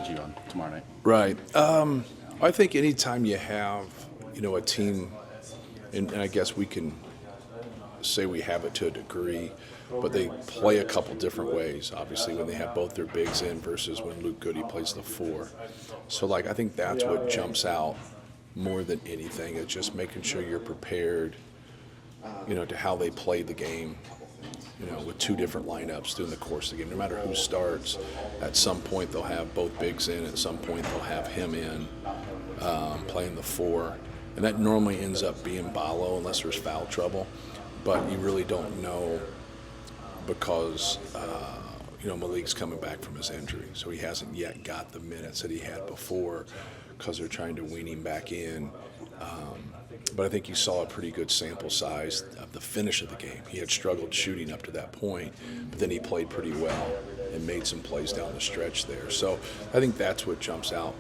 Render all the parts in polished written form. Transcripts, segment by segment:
strategy on tomorrow night? Right. I think anytime you have, a team, and I guess we can say we have it to a degree, but they play a couple different ways, obviously, when they have both their bigs in versus when Luke Goody plays the four. So, I think that's what jumps out more than anything. It's just making sure you're prepared, to how they play the game, with two different lineups during the course of the game. No matter who starts, at some point they'll have both bigs in. At some point they'll have him in, playing the four. And that normally ends up being Balo unless there's foul trouble. But you really don't know because, Malik's coming back from his injury. So he hasn't yet got the minutes that he had before because they're trying to wean him back in. But I think you saw a pretty good sample size of the finish of the game. He had struggled shooting up to that point, but then he played pretty well and made some plays down the stretch there. So I think that's what jumps out,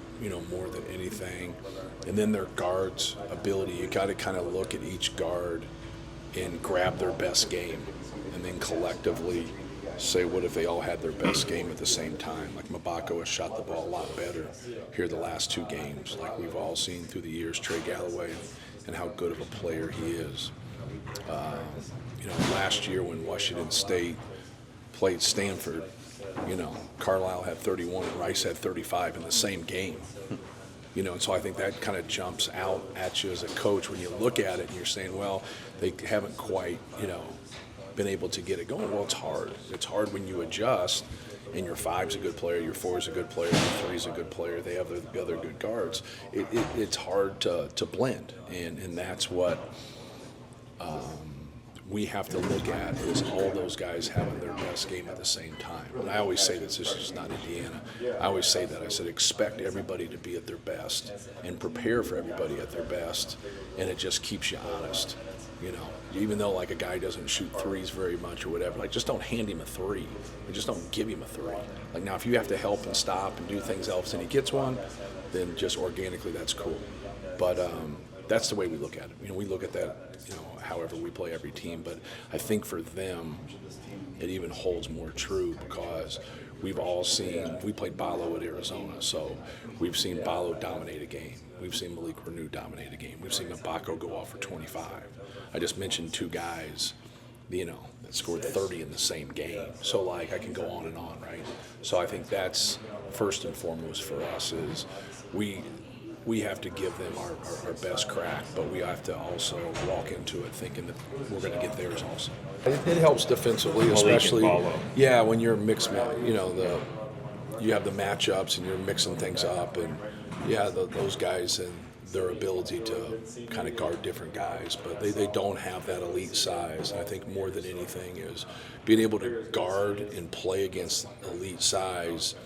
more than anything. And then their guards' ability. You got to kind of look at each guard and grab their best game and then collectively say, what if they all had their best game at the same time? Like Mabako has shot the ball a lot better here the last two games. Like we've all seen through the years, Trey Galloway and how good of a player he is. Last year when Washington State played Stanford, Carlisle had 31 and Rice had 35 in the same game. And so I think that kind of jumps out at you as a coach when you look at it and you're saying, well, they haven't quite, been able to get it going. Well, it's hard. It's hard when you adjust and your five's a good player, your four's a good player, your three's a good player, they have the other good guards. It's hard to blend, and that's what we have to look at is all those guys having their best game at the same time. And I always say this is not Indiana. I always say that. I said expect everybody to be at their best and prepare for everybody at their best, and it just keeps you honest. Even though like a guy doesn't shoot threes very much or whatever, like just don't hand him a three. Just don't give him a three. Like now if you have to help and stop and do things else and he gets one, then just organically that's cool. But that's the way we look at it. We look at that, however we play every team. But I think for them, it even holds more true because we've all seen, we played Balo at Arizona, so we've seen Balo dominate a game. We've seen Malik Renew dominate a game. We've seen Mabako go off for 25. I just mentioned two guys, that scored 30 in the same game. So, I can go on and on, right? So I think that's first and foremost for us is we have to give them our best crack, but we have to also walk into it thinking that we're going to get theirs also. It helps defensively, especially when you're mixed, you have the matchups and you're mixing things up, and those guys and their ability to kind of guard different guys, but they don't have that elite size. And I think more than anything is being able to guard and play against elite size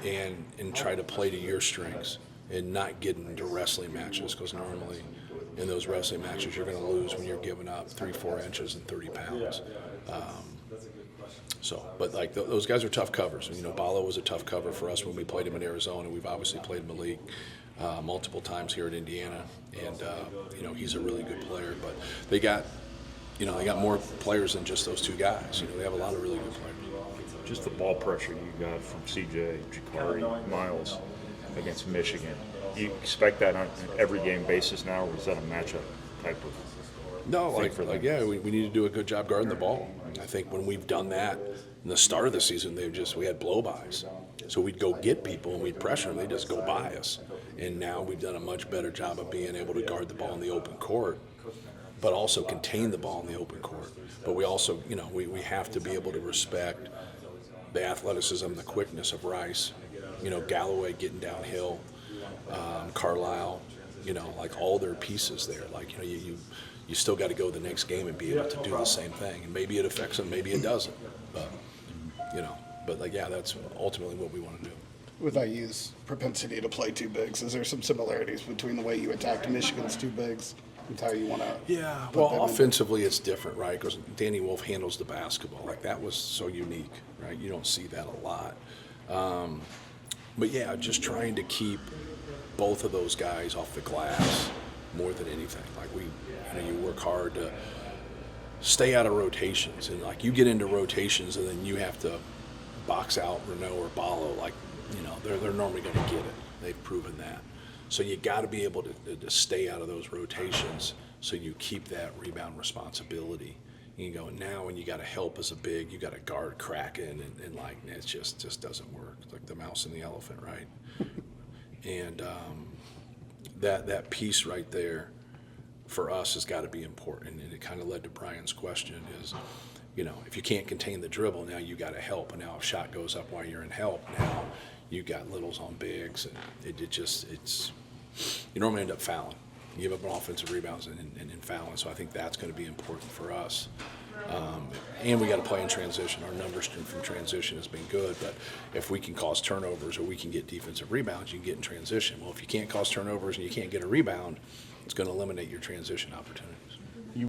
and try to play to your strengths and not get into wrestling matches, because normally in those wrestling matches you're going to lose when you're giving up 3-4 inches and 30 pounds. But those guys are tough covers. Balo was a tough cover for us when we played him in Arizona. We've obviously played Malik multiple times here at Indiana, and he's a really good player. But they got more players than just those two guys. They have a lot of really good players. Just the ball pressure you got from CJ, Jakari, Miles against Michigan. Do you expect that on an every game basis now, or is that a matchup type of? No, we need to do a good job guarding the ball. I think when we've done that in the start of the season, we had blow-bys. So we'd go get people and we'd pressure them, they just go by us. And now we've done a much better job of being able to guard the ball in the open court, but also contain the ball in the open court. But we also, we have to be able to respect the athleticism, the quickness of Rice, Galloway getting downhill, Carlisle, all their pieces there. You still got to go the next game and be able to do the same thing. And maybe it affects them, maybe it doesn't. But, that's ultimately what we want to do. With IU's propensity to play two bigs, is there some similarities between the way you attacked Michigan's two bigs and how you want to? Yeah, well, offensively it's different, right? Because Danny Wolf handles the basketball. That was so unique, right? You don't see that a lot. But just trying to keep both of those guys off the glass more than anything. You work hard to stay out of rotations, and you get into rotations and then you have to box out Renault or Balo. they're normally going to get it. They've proven that. So you got to be able to stay out of those rotations so you keep that rebound responsibility. You go, now when you got to help as a big, you got to guard cracking and like, it just doesn't work. It's like the mouse and the elephant, right? And that piece right there for us has got to be important. And it kind of led to Brian's question is, if you can't contain the dribble, now you got to help. And now if shot goes up while you're in help, now you got littles on bigs. And you normally end up fouling. You give up on offensive rebounds and fouling. So I think that's going to be important for us. And we got to play in transition. Our numbers from transition has been good, but if we can cause turnovers or we can get defensive rebounds, you can get in transition. Well, if you can't cause turnovers and you can't get a rebound, it's going to eliminate your transition opportunities.